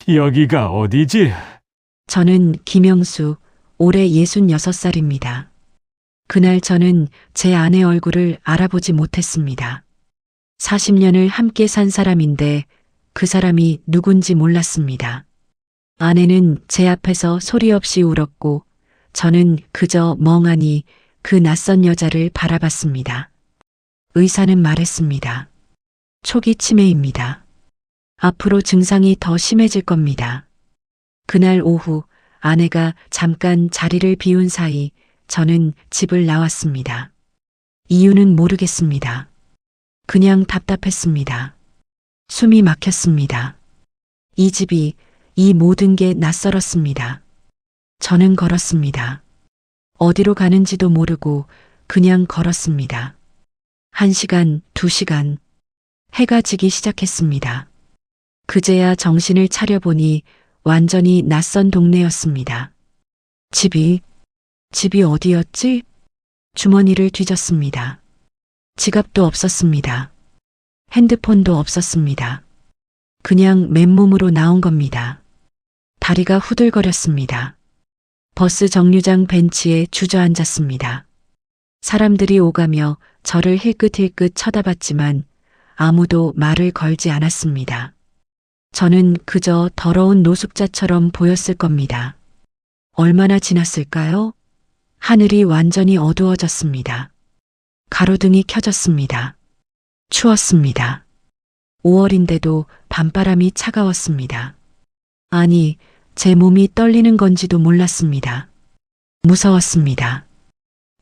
여기가 어디지? 저는 김영수, 올해 66살입니다. 그날 저는 제 아내 얼굴을 알아보지 못했습니다. 40년을 함께 산 사람인데 그 사람이 누군지 몰랐습니다. 아내는 제 앞에서 소리 없이 울었고 저는 그저 멍하니 그 낯선 여자를 바라봤습니다. 의사는 말했습니다. 초기 치매입니다. 앞으로 증상이 더 심해질 겁니다. 그날 오후 아내가 잠깐 자리를 비운 사이 저는 집을 나왔습니다. 이유는 모르겠습니다. 그냥 답답했습니다. 숨이 막혔습니다. 이 집이, 이 모든 게 낯설었습니다. 저는 걸었습니다. 어디로 가는지도 모르고 그냥 걸었습니다. 1시간, 2시간, 해가 지기 시작했습니다. 그제야 정신을 차려보니 완전히 낯선 동네였습니다. 집이 어디였지? 주머니를 뒤졌습니다. 지갑도 없었습니다. 핸드폰도 없었습니다. 그냥 맨몸으로 나온 겁니다. 다리가 후들거렸습니다. 버스 정류장 벤치에 주저앉았습니다. 사람들이 오가며 저를 힐끗힐끗 쳐다봤지만 아무도 말을 걸지 않았습니다. 저는 그저 더러운 노숙자처럼 보였을 겁니다. 얼마나 지났을까요? 하늘이 완전히 어두워졌습니다. 가로등이 켜졌습니다. 추웠습니다. 5월인데도 밤바람이 차가웠습니다. 아니, 제 몸이 떨리는 건지도 몰랐습니다. 무서웠습니다.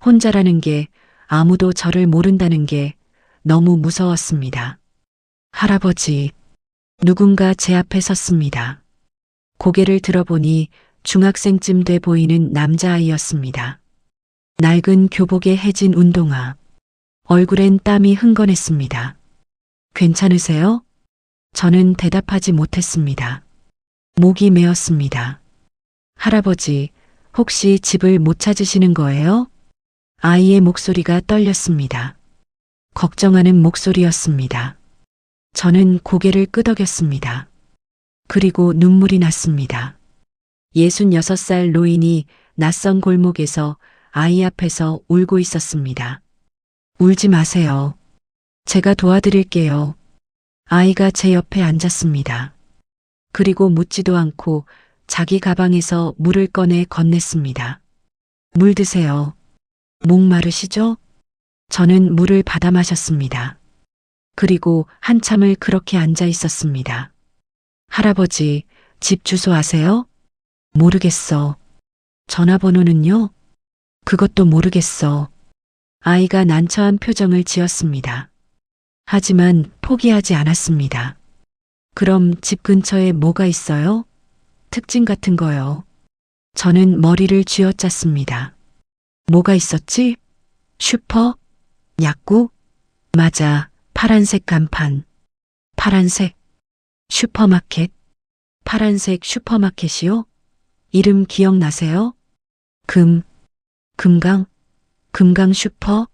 혼자라는 게, 아무도 저를 모른다는 게 너무 무서웠습니다. 할아버지, 누군가 제 앞에 섰습니다. 고개를 들어보니 중학생쯤 돼 보이는 남자아이였습니다. 낡은 교복에 해진 운동화, 얼굴엔 땀이 흥건했습니다. 괜찮으세요? 저는 대답하지 못했습니다. 목이 메었습니다. 할아버지, 혹시 집을 못 찾으시는 거예요? 아이의 목소리가 떨렸습니다. 걱정하는 목소리였습니다. 저는 고개를 끄덕였습니다. 그리고 눈물이 났습니다. 66살 노인이 낯선 골목에서 아이 앞에서 울고 있었습니다. 울지 마세요. 제가 도와드릴게요. 아이가 제 옆에 앉았습니다. 그리고 묻지도 않고 자기 가방에서 물을 꺼내 건넸습니다. 물 드세요. 목마르시죠? 저는 물을 받아 마셨습니다. 그리고 한참을 그렇게 앉아 있었습니다. 할아버지, 집 주소 아세요? 모르겠어. 전화번호는요? 그것도 모르겠어. 아이가 난처한 표정을 지었습니다. 하지만 포기하지 않았습니다. 그럼 집 근처에 뭐가 있어요? 특징 같은 거요. 저는 머리를 쥐어짰습니다. 뭐가 있었지? 슈퍼? 약국? 맞아, 파란색 간판. 파란색? 슈퍼마켓? 파란색 슈퍼마켓이요? 이름 기억나세요? 금강? 금강 슈퍼?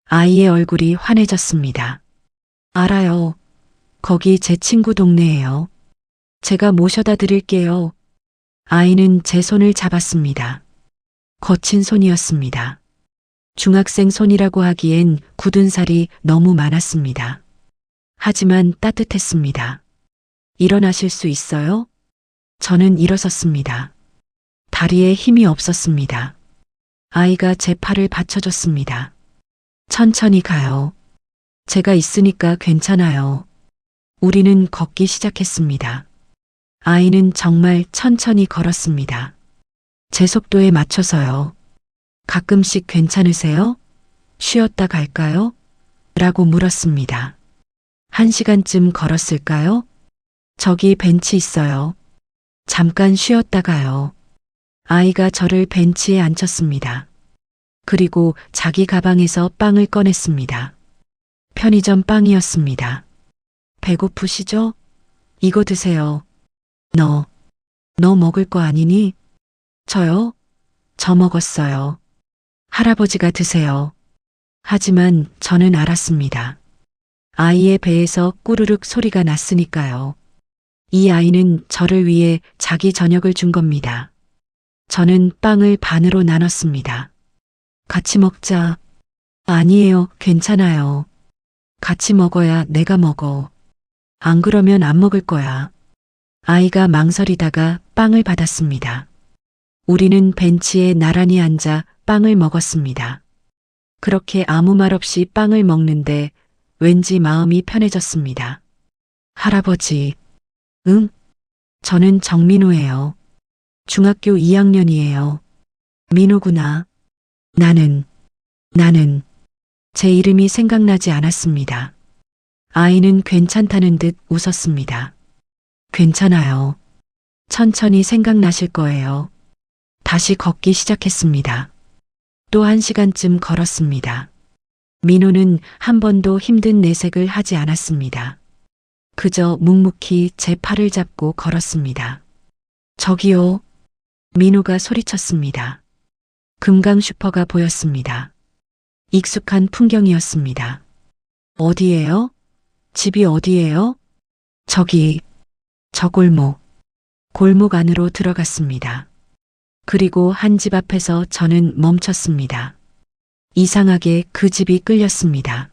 아이의 얼굴이 환해졌습니다. 알아요. 거기 제 친구 동네예요. 제가 모셔다 드릴게요. 아이는 제 손을 잡았습니다. 거친 손이었습니다. 중학생 손이라고 하기엔 굳은 살이 너무 많았습니다. 하지만 따뜻했습니다. 일어나실 수 있어요? 저는 일어섰습니다. 다리에 힘이 없었습니다. 아이가 제 팔을 받쳐줬습니다. 천천히 가요. 제가 있으니까 괜찮아요. 우리는 걷기 시작했습니다. 아이는 정말 천천히 걸었습니다. 제 속도에 맞춰서요. 가끔씩 괜찮으세요? 쉬었다 갈까요? 라고 물었습니다. 1시간쯤 걸었을까요? 저기 벤치 있어요. 잠깐 쉬었다 가요. 아이가 저를 벤치에 앉혔습니다. 그리고 자기 가방에서 빵을 꺼냈습니다. 편의점 빵이었습니다. 배고프시죠? 이거 드세요. 너 먹을 거 아니니? 저요? 저 먹었어요. 할아버지가 드세요. 하지만 저는 알았습니다. 아이의 배에서 꾸르륵 소리가 났으니까요. 이 아이는 저를 위해 자기 저녁을 준 겁니다. 저는 빵을 반으로 나눴습니다. 같이 먹자. 아니에요, 괜찮아요. 같이 먹어야 내가 먹어. 안 그러면 안 먹을 거야. 아이가 망설이다가 빵을 받았습니다. 우리는 벤치에 나란히 앉아 빵을 먹었습니다. 그렇게 아무 말 없이 빵을 먹는데 왠지 마음이 편해졌습니다. 할아버지, 응? 저는 정민호예요. 중학교 2학년이에요. 민호구나. 나는 제 이름이 생각나지 않았습니다. 아이는 괜찮다는 듯 웃었습니다. 괜찮아요. 천천히 생각나실 거예요. 다시 걷기 시작했습니다. 또 1시간쯤 걸었습니다. 민호는 한 번도 힘든 내색을 하지 않았습니다. 그저 묵묵히 제 팔을 잡고 걸었습니다. 저기요. 민호가 소리쳤습니다. 금강 슈퍼가 보였습니다. 익숙한 풍경이었습니다. 어디예요? 집이 어디예요? 저기, 저 골목 안으로 들어갔습니다. 그리고 한 집 앞에서 저는 멈췄습니다. 이상하게 그 집이 끌렸습니다.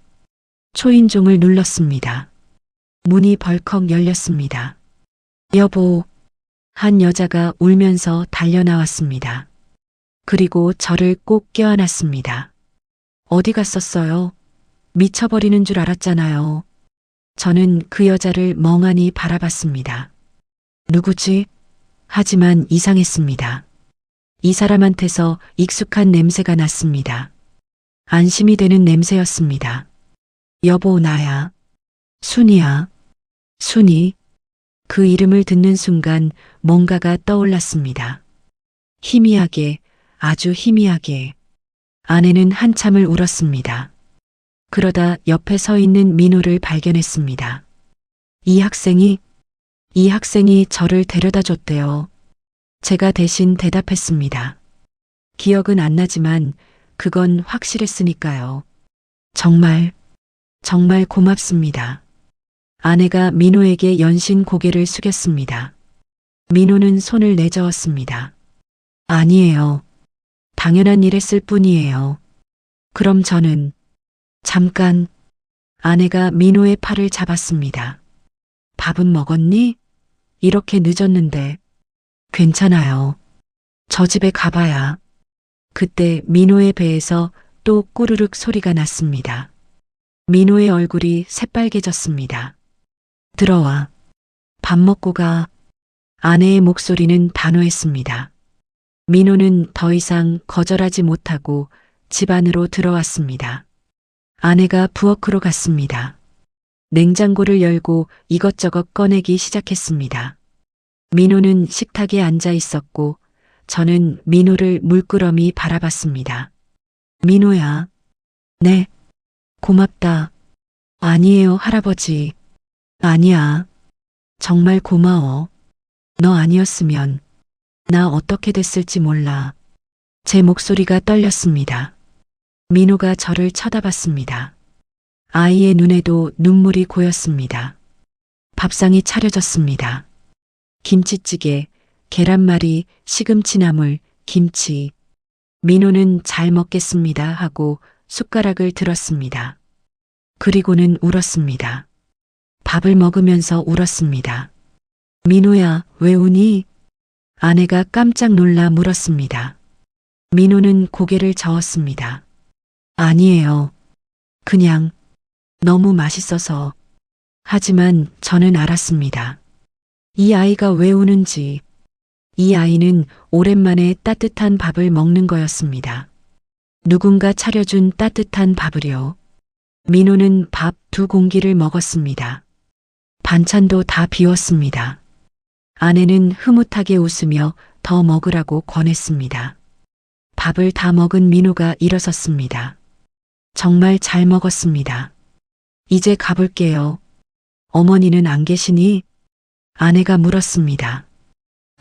초인종을 눌렀습니다. 문이 벌컥 열렸습니다. 여보, 한 여자가 울면서 달려나왔습니다. 그리고 저를 꼭 껴안았습니다. 어디 갔었어요? 미쳐버리는 줄 알았잖아요. 저는 그 여자를 멍하니 바라봤습니다. 누구지? 하지만 이상했습니다. 이 사람한테서 익숙한 냄새가 났습니다. 안심이 되는 냄새였습니다. 여보, 나야. 순이야. 순이. 그 이름을 듣는 순간 뭔가가 떠올랐습니다. 희미하게, 아주 희미하게. 아내는 한참을 울었습니다. 그러다 옆에 서 있는 민호를 발견했습니다. 이 학생이 저를 데려다 줬대요. 제가 대신 대답했습니다. 기억은 안 나지만 그건 확실했으니까요. 정말 고맙습니다. 아내가 민호에게 연신 고개를 숙였습니다. 민호는 손을 내저었습니다. 아니에요. 당연한 일 했을 뿐이에요. 그럼 저는 잠깐. 아내가 민호의 팔을 잡았습니다. 밥은 먹었니? 이렇게 늦었는데. 괜찮아요. 저 집에 가봐야. 그때 민호의 배에서 또 꾸르륵 소리가 났습니다. 민호의 얼굴이 새빨개졌습니다. 들어와. 밥 먹고 가. 아내의 목소리는 단호했습니다. 민호는 더 이상 거절하지 못하고 집 안으로 들어왔습니다. 아내가 부엌으로 갔습니다. 냉장고를 열고 이것저것 꺼내기 시작했습니다. 민호는 식탁에 앉아 있었고 저는 민호를 물끄러미 바라봤습니다. 민호야. 네. 고맙다. 아니에요, 할아버지. 아니야. 정말 고마워. 너 아니었으면 나 어떻게 됐을지 몰라. 제 목소리가 떨렸습니다. 민호가 저를 쳐다봤습니다. 아이의 눈에도 눈물이 고였습니다. 밥상이 차려졌습니다. 김치찌개, 계란말이, 시금치나물, 김치. 민호는 잘 먹겠습니다 하고 숟가락을 들었습니다. 그리고는 울었습니다. 밥을 먹으면서 울었습니다. 민호야, 왜 우니? 아내가 깜짝 놀라 물었습니다. 민호는 고개를 저었습니다. 아니에요. 그냥 너무 맛있어서. 하지만 저는 알았습니다. 이 아이가 왜 우는지. 이 아이는 오랜만에 따뜻한 밥을 먹는 거였습니다. 누군가 차려준 따뜻한 밥을요. 민호는 밥 2공기를 먹었습니다. 반찬도 다 비웠습니다. 아내는 흐뭇하게 웃으며 더 먹으라고 권했습니다. 밥을 다 먹은 민호가 일어섰습니다. 정말 잘 먹었습니다. 이제 가볼게요. 어머니는 안 계시니? 아내가 물었습니다.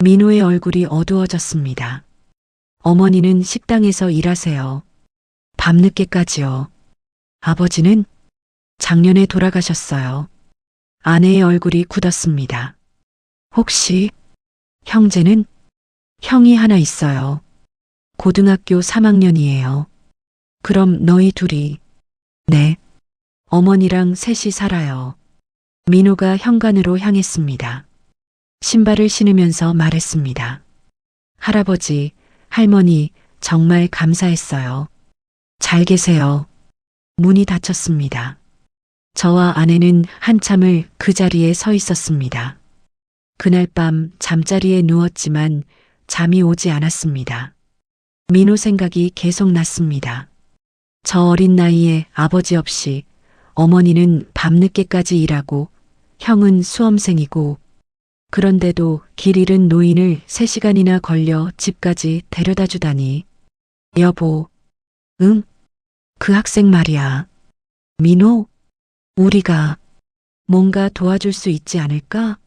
민호의 얼굴이 어두워졌습니다. 어머니는 식당에서 일하세요. 밤늦게까지요. 아버지는 작년에 돌아가셨어요. 아내의 얼굴이 굳었습니다. 혹시 형제는? 형이 하나 있어요. 고등학교 3학년이에요. 그럼 너희 둘이? 네. 어머니랑 셋이 살아요. 민호가 현관으로 향했습니다. 신발을 신으면서 말했습니다. 할아버지, 할머니, 정말 감사했어요. 잘 계세요. 문이 닫혔습니다. 저와 아내는 한참을 그 자리에 서 있었습니다. 그날 밤 잠자리에 누웠지만 잠이 오지 않았습니다. 민호 생각이 계속 났습니다. 저 어린 나이에 아버지 없이 어머니는 밤늦게까지 일하고 형은 수험생이고 그런데도 길 잃은 노인을 3시간이나 걸려 집까지 데려다 주다니. 여보, 응? 그 학생 말이야. 민호? 우리가 뭔가 도와줄 수 있지 않을까?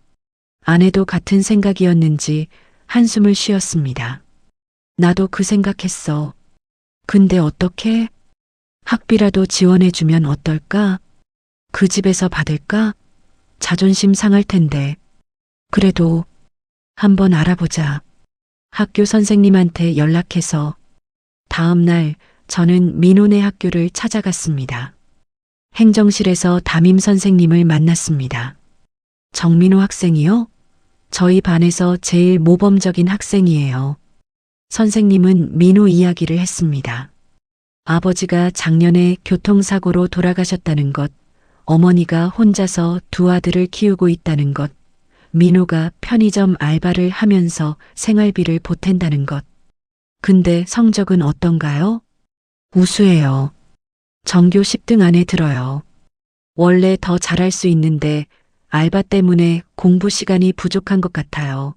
아내도 같은 생각이었는지 한숨을 쉬었습니다. 나도 그 생각했어. 근데 어떻게? 학비라도 지원해주면 어떨까? 그 집에서 받을까? 자존심 상할 텐데. 그래도 한번 알아보자. 학교 선생님한테 연락해서 다음 날 저는 민호네 학교를 찾아갔습니다. 행정실에서 담임 선생님을 만났습니다. 정민호 학생이요? 저희 반에서 제일 모범적인 학생이에요. 선생님은 민호 이야기를 했습니다. 아버지가 작년에 교통사고로 돌아가셨다는 것, 어머니가 혼자서 두 아들을 키우고 있다는 것, 민호가 편의점 알바를 하면서 생활비를 보탠다는 것. 근데 성적은 어떤가요? 우수해요. 전교 10등 안에 들어요. 원래 더 잘할 수 있는데 알바 때문에 공부 시간이 부족한 것 같아요.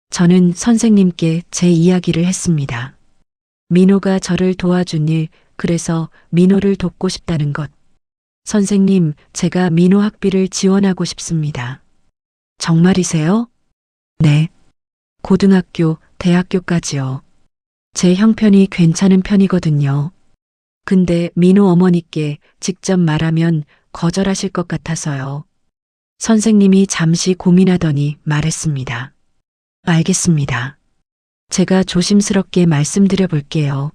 저는 선생님께 제 이야기를 했습니다. 민호가 저를 도와준 일, 그래서 민호를 돕고 싶다는 것. 선생님, 제가 민호 학비를 지원하고 싶습니다. 정말이세요? 네. 고등학교, 대학교까지요. 제 형편이 괜찮은 편이거든요. 근데 민호 어머니께 직접 말하면 거절하실 것 같아서요. 선생님이 잠시 고민하더니 말했습니다. 알겠습니다. 제가 조심스럽게 말씀드려 볼게요.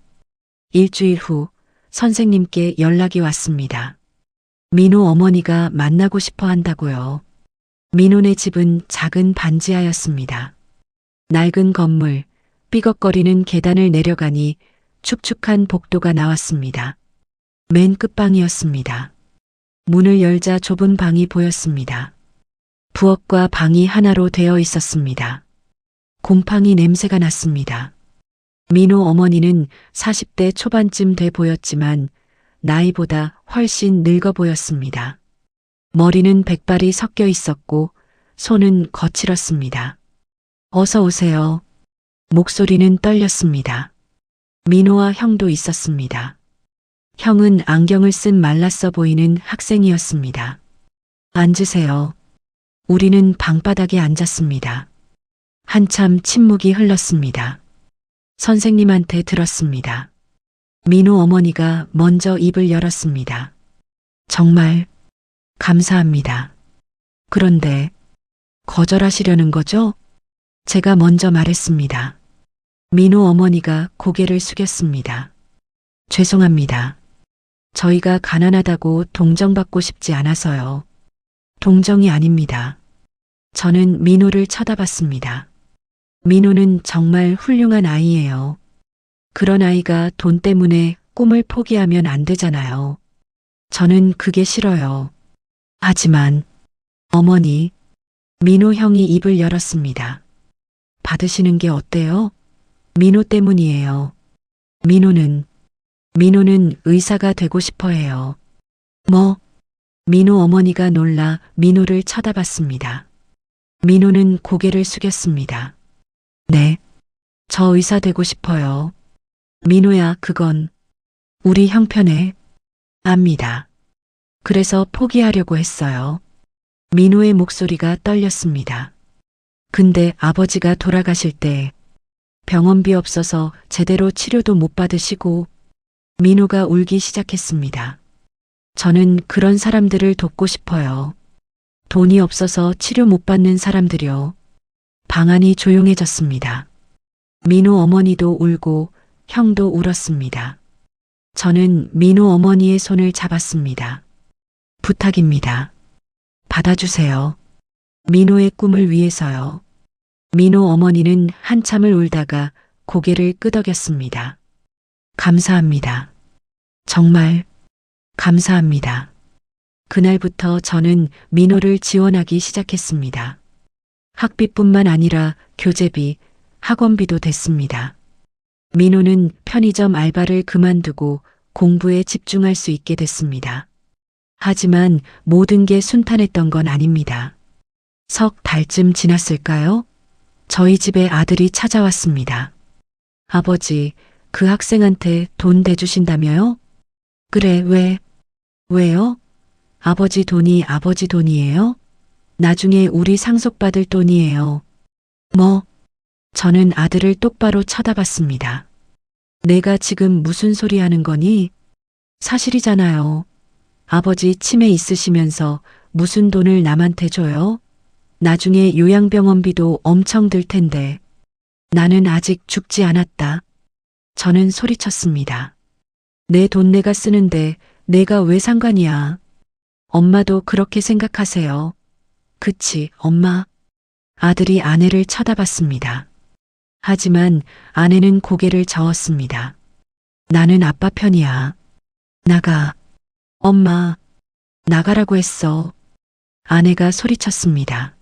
일주일 후 선생님께 연락이 왔습니다. 민호 어머니가 만나고 싶어 한다고요. 민호네 집은 작은 반지하였습니다. 낡은 건물, 삐걱거리는 계단을 내려가니 축축한 복도가 나왔습니다. 맨 끝방이었습니다. 문을 열자 좁은 방이 보였습니다. 부엌과 방이 하나로 되어 있었습니다. 곰팡이 냄새가 났습니다. 민호 어머니는 40대 초반쯤 돼 보였지만 나이보다 훨씬 늙어 보였습니다. 머리는 백발이 섞여 있었고 손은 거칠었습니다. 어서 오세요. 목소리는 떨렸습니다. 민호와 형도 있었습니다. 형은 안경을 쓴 말랐어 보이는 학생이었습니다. 앉으세요. 우리는 방바닥에 앉았습니다. 한참 침묵이 흘렀습니다. 선생님한테 들었습니다. 민호 어머니가 먼저 입을 열었습니다. 정말 감사합니다. 그런데 거절하시려는 거죠? 제가 먼저 말했습니다. 민호 어머니가 고개를 숙였습니다. 죄송합니다. 저희가 가난하다고 동정받고 싶지 않아서요. 동정이 아닙니다. 저는 민호를 쳐다봤습니다. 민호는 정말 훌륭한 아이예요. 그런 아이가 돈 때문에 꿈을 포기하면 안 되잖아요. 저는 그게 싫어요. 하지만 어머니, 민호 형이 입을 열었습니다. 받으시는 게 어때요? 민호 때문이에요. 민호는 의사가 되고 싶어 해요. 뭐? 민호 어머니가 놀라 민호를 쳐다봤습니다. 민호는 고개를 숙였습니다. 네, 저 의사 되고 싶어요. 민호야, 그건 우리 형편에 압니다. 그래서 포기하려고 했어요. 민호의 목소리가 떨렸습니다. 근데 아버지가 돌아가실 때 병원비 없어서 제대로 치료도 못 받으시고 민호가 울기 시작했습니다. 저는 그런 사람들을 돕고 싶어요. 돈이 없어서 치료 못 받는 사람들이요. 방 안이 조용해졌습니다. 민호 어머니도 울고 형도 울었습니다. 저는 민호 어머니의 손을 잡았습니다. 부탁입니다. 받아주세요. 민호의 꿈을 위해서요. 민호 어머니는 한참을 울다가 고개를 끄덕였습니다. 감사합니다. 정말 감사합니다. 그날부터 저는 민호를 지원하기 시작했습니다. 학비뿐만 아니라 교재비, 학원비도 됐습니다. 민호는 편의점 알바를 그만두고 공부에 집중할 수 있게 됐습니다. 하지만 모든 게 순탄했던 건 아닙니다. 석 달쯤 지났을까요? 저희 집에 아들이 찾아왔습니다. 아버지, 그 학생한테 돈 대주신다며요? 그래, 왜요? 아버지 돈이 아버지 돈이에요? 나중에 우리 상속받을 돈이에요. 뭐? 저는 아들을 똑바로 쳐다봤습니다. 내가 지금 무슨 소리 하는 거니? 사실이잖아요. 아버지 치매 있으시면서 무슨 돈을 남한테 줘요? 나중에 요양병원비도 엄청 들 텐데. 나는 아직 죽지 않았다. 저는 소리쳤습니다. 내 돈 내가 쓰는데 내가 왜 상관이야. 엄마도 그렇게 생각하세요. 그치, 엄마. 아들이 아내를 쳐다봤습니다. 하지만 아내는 고개를 저었습니다. 나는 아빠 편이야. 나가. 엄마, 나가라고 했어. 아내가 소리쳤습니다.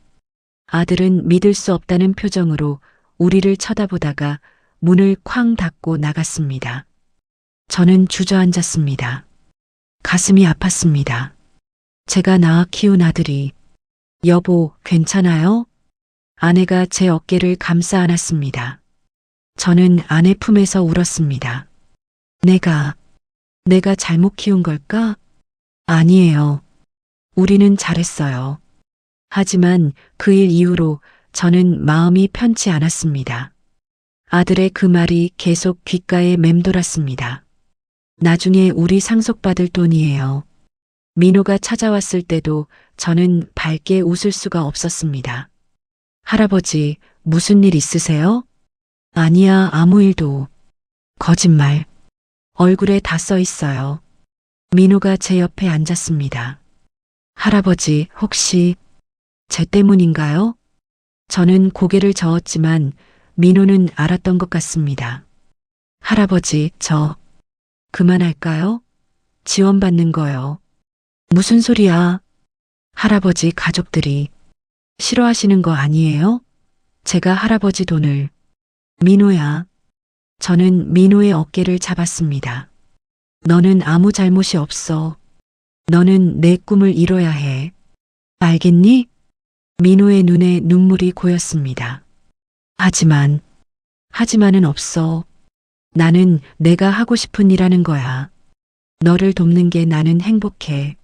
아들은 믿을 수 없다는 표정으로 우리를 쳐다보다가 문을 쾅 닫고 나갔습니다. 저는 주저앉았습니다. 가슴이 아팠습니다. 제가 낳아 키운 아들이. 여보, 괜찮아요? 아내가 제 어깨를 감싸 안았습니다. 저는 아내 품에서 울었습니다. 내가 잘못 키운 걸까? 아니에요. 우리는 잘했어요. 하지만 그 일 이후로 저는 마음이 편치 않았습니다. 아들의 그 말이 계속 귓가에 맴돌았습니다. 나중에 우리 상속받을 돈이에요. 민호가 찾아왔을 때도 저는 밝게 웃을 수가 없었습니다. 할아버지, 무슨 일 있으세요? 아니야, 아무 일도. 거짓말. 얼굴에 다 써 있어요. 민호가 제 옆에 앉았습니다. 할아버지, 혹시 쟤 때문인가요? 저는 고개를 저었지만 민호는 알았던 것 같습니다. 할아버지, 저 그만할까요? 지원받는 거요. 무슨 소리야? 할아버지 가족들이 싫어하시는 거 아니에요? 제가 할아버지 돈을. 민호야. 저는 민호의 어깨를 잡았습니다. 너는 아무 잘못이 없어. 너는 내 꿈을 이뤄야 해. 알겠니? 민호의 눈에 눈물이 고였습니다. 하지만은 없어. 나는 내가 하고 싶은 일 하는 거야. 너를 돕는 게 나는 행복해.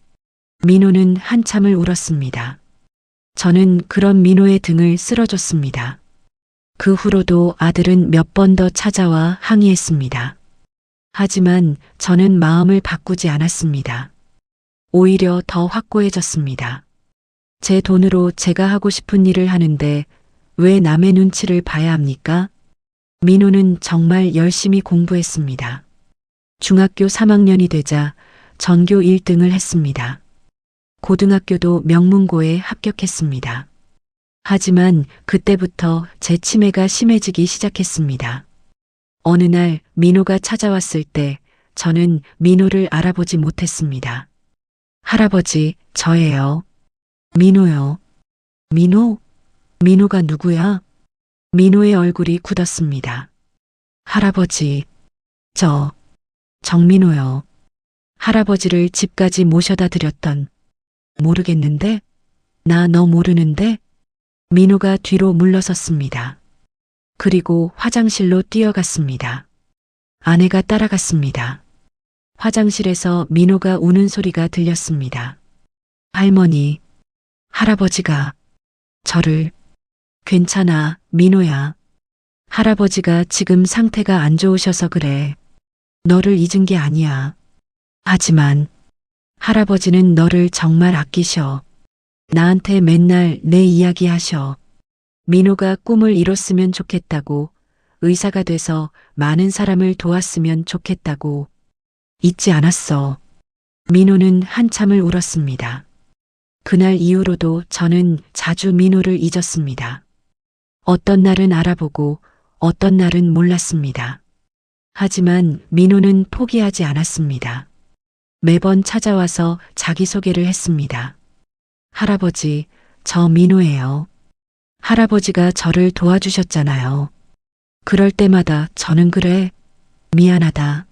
민호는 한참을 울었습니다. 저는 그런 민호의 등을 쓸어줬습니다. 그 후로도 아들은 몇 번 더 찾아와 항의했습니다. 하지만 저는 마음을 바꾸지 않았습니다. 오히려 더 확고해졌습니다. 제 돈으로 제가 하고 싶은 일을 하는데 왜 남의 눈치를 봐야 합니까? 민호는 정말 열심히 공부했습니다. 중학교 3학년이 되자 전교 1등을 했습니다. 고등학교도 명문고에 합격했습니다. 하지만 그때부터 제 치매가 심해지기 시작했습니다. 어느 날 민호가 찾아왔을 때 저는 민호를 알아보지 못했습니다. 할아버지, 저예요. 민호요. 민호? 민호가 누구야? 민호의 얼굴이 굳었습니다. 할아버지, 정민호요. 할아버지를 집까지 모셔다 드렸던. 모르겠는데? 나 너 모르는데? 민호가 뒤로 물러섰습니다. 그리고 화장실로 뛰어갔습니다. 아내가 따라갔습니다. 화장실에서 민호가 우는 소리가 들렸습니다. 할머니, 할아버지가 저를. 괜찮아, 민호야. 할아버지가 지금 상태가 안 좋으셔서 그래. 너를 잊은 게 아니야. 하지만 할아버지는 너를 정말 아끼셔. 나한테 맨날 내 이야기 하셔. 민호가 꿈을 이뤘으면 좋겠다고, 의사가 돼서 많은 사람을 도왔으면 좋겠다고. 잊지 않았어. 민호는 한참을 울었습니다. 그날 이후로도 저는 자주 민호를 잊었습니다. 어떤 날은 알아보고 어떤 날은 몰랐습니다. 하지만 민호는 포기하지 않았습니다. 매번 찾아와서 자기소개를 했습니다. 할아버지, 저 민호예요. 할아버지가 저를 도와주셨잖아요. 그럴 때마다 저는 그래, 미안하다.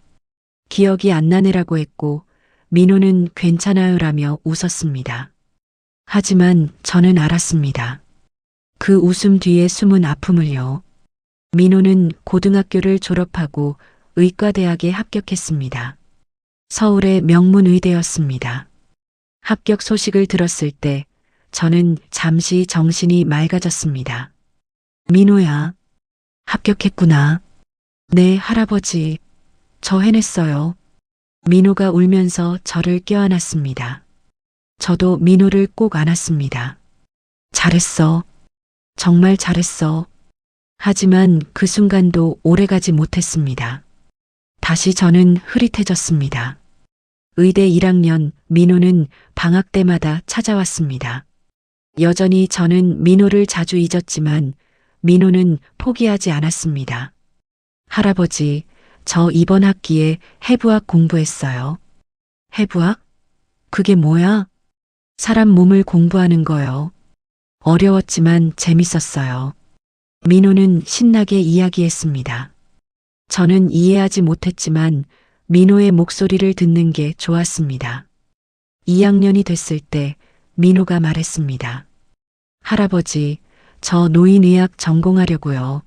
기억이 안 나네라고 했고 민호는 괜찮아요라며 웃었습니다. 하지만 저는 알았습니다. 그 웃음 뒤에 숨은 아픔을요. 민호는 고등학교를 졸업하고 의과대학에 합격했습니다. 서울의 명문의대였습니다. 합격 소식을 들었을 때 저는 잠시 정신이 맑아졌습니다. 민호야, 합격했구나. 네, 할아버지. 저 해냈어요. 민호가 울면서 저를 껴안았습니다. 저도 민호를 꼭 안았습니다. 잘했어. 정말 잘했어. 하지만 그 순간도 오래가지 못했습니다. 다시 저는 흐릿해졌습니다. 의대 1학년 민호는 방학 때마다 찾아왔습니다. 여전히 저는 민호를 자주 잊었지만 민호는 포기하지 않았습니다. 할아버지, 저 이번 학기에 해부학 공부했어요. 해부학? 그게 뭐야? 사람 몸을 공부하는 거요. 어려웠지만 재밌었어요. 민호는 신나게 이야기했습니다. 저는 이해하지 못했지만 민호의 목소리를 듣는 게 좋았습니다. 2학년이 됐을 때 민호가 말했습니다. 할아버지, 저 노인의학 전공하려고요.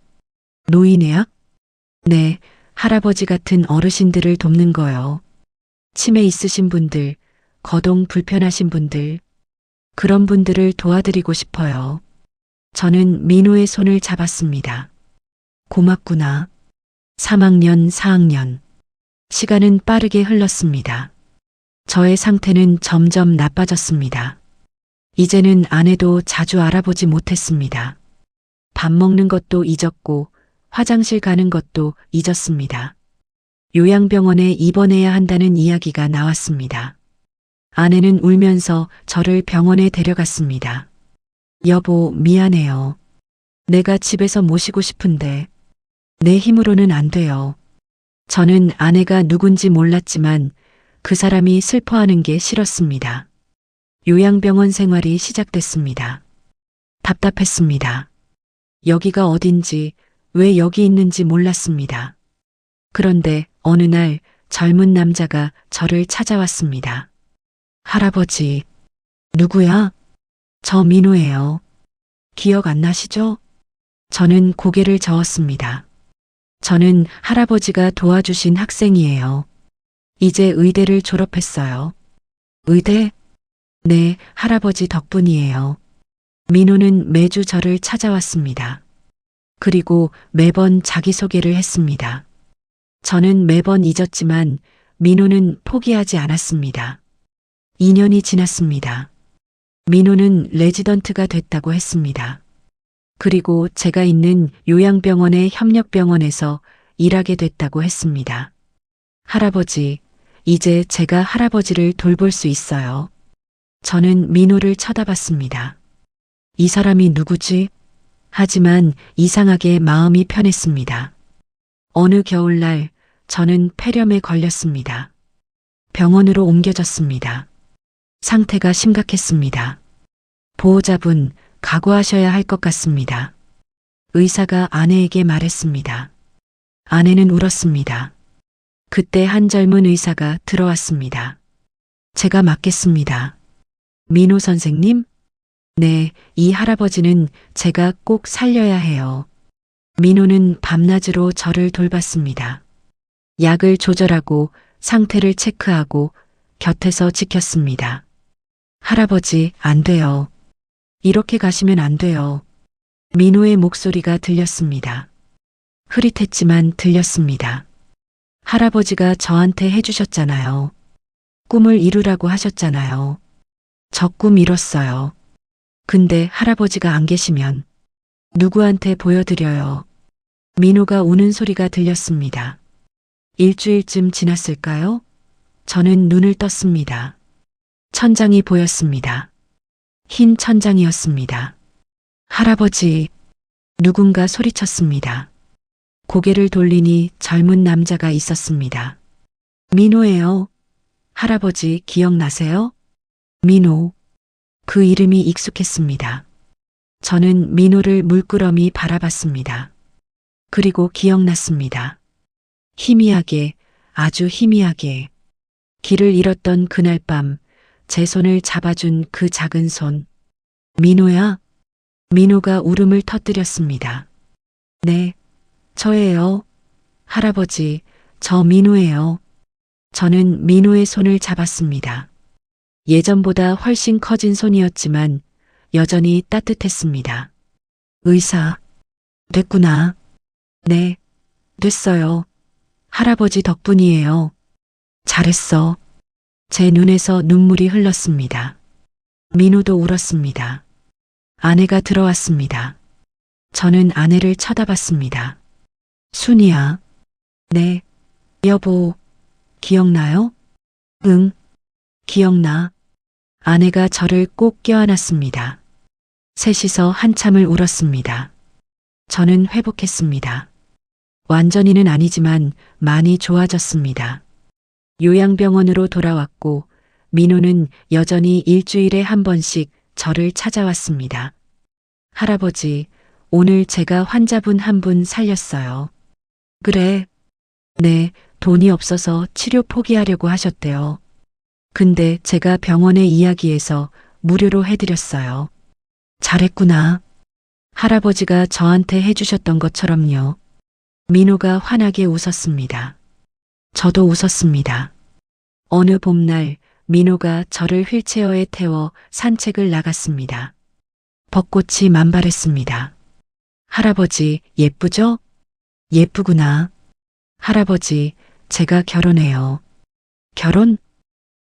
노인의학? 네, 할아버지 같은 어르신들을 돕는 거요. 치매 있으신 분들, 거동 불편하신 분들, 그런 분들을 도와드리고 싶어요. 저는 민호의 손을 잡았습니다. 고맙구나. 3학년, 4학년. 시간은 빠르게 흘렀습니다. 저의 상태는 점점 나빠졌습니다. 이제는 아내도 자주 알아보지 못했습니다. 밥 먹는 것도 잊었고 화장실 가는 것도 잊었습니다. 요양병원에 입원해야 한다는 이야기가 나왔습니다. 아내는 울면서 저를 병원에 데려갔습니다. 여보, 미안해요. 내가 집에서 모시고 싶은데 내 힘으로는 안 돼요. 저는 아내가 누군지 몰랐지만 그 사람이 슬퍼하는 게 싫었습니다. 요양병원 생활이 시작됐습니다. 답답했습니다. 여기가 어딘지, 왜 여기 있는지 몰랐습니다. 그런데 어느 날 젊은 남자가 저를 찾아왔습니다. 할아버지, 누구야? 저 민호예요. 기억 안 나시죠? 저는 고개를 저었습니다. 저는 할아버지가 도와주신 학생이에요. 이제 의대를 졸업했어요. 의대? 네, 할아버지 덕분이에요. 민호는 매주 저를 찾아왔습니다. 그리고 매번 자기소개를 했습니다. 저는 매번 잊었지만 민호는 포기하지 않았습니다. 2년이 지났습니다. 민호는 레지던트가 됐다고 했습니다. 그리고 제가 있는 요양병원의 협력병원에서 일하게 됐다고 했습니다. 할아버지, 이제 제가 할아버지를 돌볼 수 있어요. 저는 민호를 쳐다봤습니다. 이 사람이 누구지? 하지만 이상하게 마음이 편했습니다. 어느 겨울날 저는 폐렴에 걸렸습니다. 병원으로 옮겨졌습니다. 상태가 심각했습니다. 보호자분, 각오하셔야 할 것 같습니다. 의사가 아내에게 말했습니다. 아내는 울었습니다. 그때 한 젊은 의사가 들어왔습니다. 제가 맡겠습니다. 민호 선생님? 네, 이 할아버지는 제가 꼭 살려야 해요. 민호는 밤낮으로 저를 돌봤습니다. 약을 조절하고 상태를 체크하고 곁에서 지켰습니다. 할아버지, 안 돼요. 이렇게 가시면 안 돼요. 민호의 목소리가 들렸습니다. 흐릿했지만 들렸습니다. 할아버지가 저한테 해주셨잖아요. 꿈을 이루라고 하셨잖아요. 저 꿈 이뤘어요. 근데 할아버지가 안 계시면 누구한테 보여드려요. 민호가 우는 소리가 들렸습니다. 일주일쯤 지났을까요? 저는 눈을 떴습니다. 천장이 보였습니다. 흰 천장이었습니다. 할아버지, 누군가 소리쳤습니다. 고개를 돌리니 젊은 남자가 있었습니다. 민호예요. 할아버지 기억나세요? 민호. 그 이름이 익숙했습니다. 저는 민호를 물끄러미 바라봤습니다. 그리고 기억났습니다. 희미하게, 아주 희미하게. 길을 잃었던 그날 밤, 제 손을 잡아준 그 작은 손. 민호야? 민호가 울음을 터뜨렸습니다. 네, 저예요. 할아버지, 저 민호예요. 저는 민호의 손을 잡았습니다. 예전보다 훨씬 커진 손이었지만 여전히 따뜻했습니다. 의사, 됐구나. 네, 됐어요. 할아버지 덕분이에요. 잘했어. 제 눈에서 눈물이 흘렀습니다. 민호도 울었습니다. 아내가 들어왔습니다. 저는 아내를 쳐다봤습니다. 순이야. 네, 여보, 기억나요? 응, 기억나. 아내가 저를 꼭 껴안았습니다. 셋이서 한참을 울었습니다. 저는 회복했습니다. 완전히는 아니지만 많이 좋아졌습니다. 요양병원으로 돌아왔고 민호는 여전히 일주일에 한 번씩 저를 찾아왔습니다. 할아버지, 오늘 제가 환자분 한 분 살렸어요. 그래. 네, 돈이 없어서 치료 포기하려고 하셨대요. 근데 제가 병원에 이야기해서 무료로 해드렸어요. 잘했구나. 할아버지가 저한테 해주셨던 것처럼요. 민호가 환하게 웃었습니다. 저도 웃었습니다. 어느 봄날 민호가 저를 휠체어에 태워 산책을 나갔습니다. 벚꽃이 만발했습니다. 할아버지, 예쁘죠? 예쁘구나. 할아버지, 제가 결혼해요. 결혼?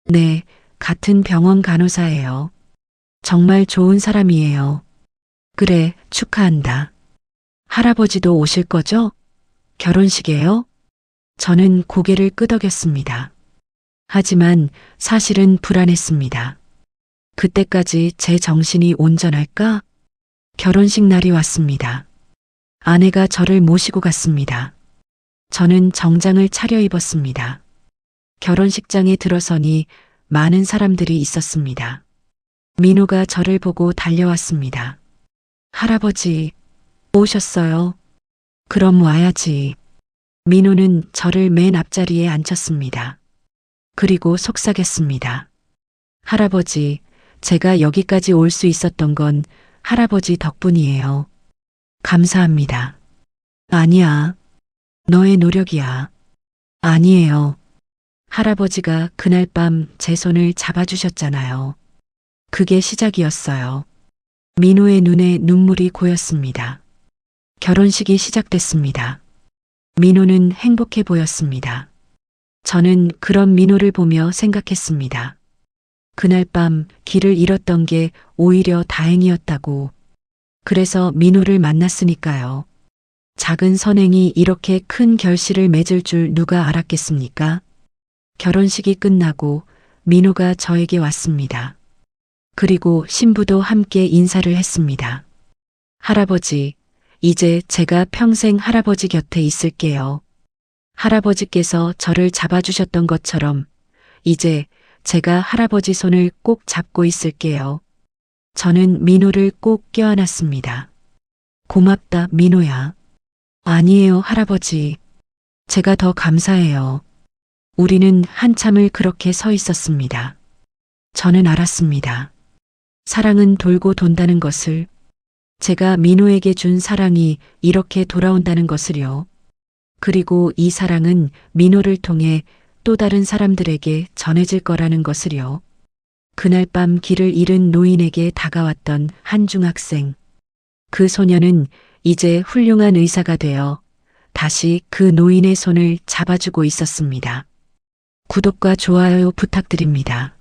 네, 같은 병원 간호사예요. 정말 좋은 사람이에요. 그래, 축하한다. 할아버지도 오실 거죠? 결혼식에요? 저는 고개를 끄덕였습니다. 하지만 사실은 불안했습니다. 그때까지 제 정신이 온전할까? 결혼식 날이 왔습니다. 아내가 저를 모시고 갔습니다. 저는 정장을 차려입었습니다. 결혼식장에 들어서니 많은 사람들이 있었습니다. 민호가 저를 보고 달려왔습니다. 할아버지, 오셨어요? 그럼 와야지. 민호는 저를 맨 앞자리에 앉혔습니다. 그리고 속삭였습니다. 할아버지, 제가 여기까지 올 수 있었던 건 할아버지 덕분이에요. 감사합니다. 아니야. 너의 노력이야. 아니에요. 할아버지가 그날 밤 제 손을 잡아주셨잖아요. 그게 시작이었어요. 민호의 눈에 눈물이 고였습니다. 결혼식이 시작됐습니다. 민호는 행복해 보였습니다. 저는 그런 민호를 보며 생각했습니다. 그날 밤 길을 잃었던 게 오히려 다행이었다고. 그래서 민호를 만났으니까요. 작은 선행이 이렇게 큰 결실을 맺을 줄 누가 알았겠습니까? 결혼식이 끝나고 민호가 저에게 왔습니다. 그리고 신부도 함께 인사를 했습니다. 할아버지, 이제 제가 평생 할아버지 곁에 있을게요. 할아버지께서 저를 잡아주셨던 것처럼 이제 제가 할아버지 손을 꼭 잡고 있을게요. 저는 민호를 꼭 껴안았습니다. 고맙다, 민호야. 아니에요, 할아버지. 제가 더 감사해요. 우리는 한참을 그렇게 서 있었습니다. 저는 알았습니다. 사랑은 돌고 돈다는 것을, 제가 민호에게 준 사랑이 이렇게 돌아온다는 것을요. 그리고 이 사랑은 민호를 통해 또 다른 사람들에게 전해질 거라는 것을요. 그날 밤 길을 잃은 노인에게 다가왔던 한 중학생. 그 소녀는 이제 훌륭한 의사가 되어 다시 그 노인의 손을 잡아주고 있었습니다. 구독과 좋아요 부탁드립니다.